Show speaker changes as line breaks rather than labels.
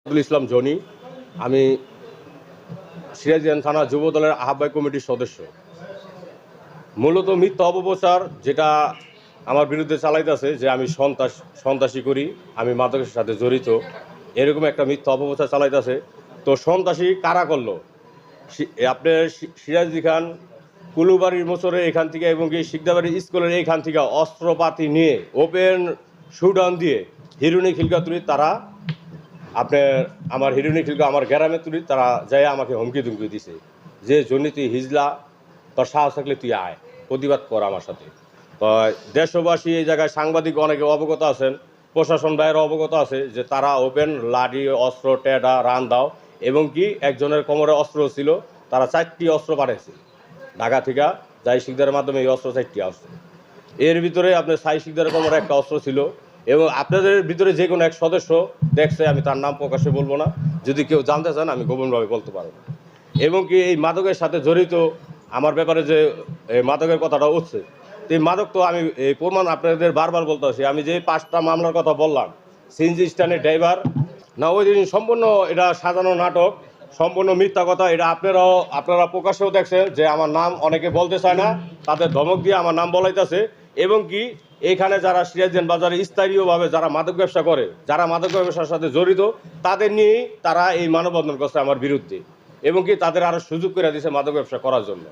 ইসলাম Johnny. আমি সিরাজগঞ্জ থানা যুব দলের আহ্বায়ক কমিটির সদস্য। মূলত মিথ্যা অপপ্রচার যেটা আমার বিরুদ্ধে চালাইতেছে যে আমি সন্ত্রাসী করি, আমি মাদকের সাথে জড়িত, এরকম একটা মিথ্যা অপপ্রচার চালাইতেছে। তো সন্ত্রাসী কারা করলো? আপনার সিরাজদি খান কুলুবাড়ির মোচরে এখান থেকে এবং কি শিকদাবাড়ি স্কুলের এইখান থেকে অস্ত্রপাতি নিয়ে ওপেন শুডাউন দিয়ে হিরুনি খিলকা তুলি তারা আপনার আমার হিরুনি খিলকা আমার গ্রামে তুলি তারা যাই আমাকে হুমকি ধুমকি দিছে যে জন্য তুই হিজলা, তোর সাহস থাকলে তুই আয়, প্রতিবাদ কর আমার সাথে। তো দেশবাসী এই জায়গায় সাংবাদিক অনেকে অবগত আছেন, প্রশাসন ভাইয়েরা অবগত আছে যে তারা ওপেন লাঠি অস্ত্র টেডা রান দাও এবং কি একজনের কোমরে অস্ত্র ছিল, তারা 4টি অস্ত্র পাঠাইছে ঢাকা থেকে যাই শিকদারের মাধ্যমে এই অস্ত্র 4টি আসছে। এর ভিতরে আপনার সাই শিকদারের কোমরে একটা অস্ত্র ছিল এবং আপনাদের ভিতরে যে কোনো এক সদস্য দেখছে, আমি তার নাম প্রকাশে বলবো না, যদি কেউ জানতে চান আমি গোপনভাবে বলতে পারবো। এবং কি এই মাদকের সাথে জড়িত আমার ব্যাপারে যে মাদকের কথাটা উঠছে, তো এই মাদক তো আমি এই প্রমাণ আপনাদের বারবার বলতে আছি। আমি যে 5টা মামলার কথা বললাম, সিএনজি স্ট্যান্ডের ড্রাইভার না, ওই দিন সম্পূর্ণ এটা সাজানো নাটক, সম্পূর্ণ মিথ্যা কথা। এটা আপনারা প্রকাশেও দেখছেন যে আমার নাম অনেকে বলতে চায় না, তাদের ধমক দিয়ে আমার নাম বলাইতেছে। এবং কি এখানে যারা সিরাজগঞ্জ বাজারে স্থায়ীভাবে যারা মাদক ব্যবসা করে, যারা মাদক ব্যবসার সাথে জড়িত, তাদের নিয়েই তারা এই মানববন্ধন করছে আমার বিরুদ্ধে এবং কি তাদের আরও সুযোগ করে দিয়েছে মাদক ব্যবসা করার জন্য।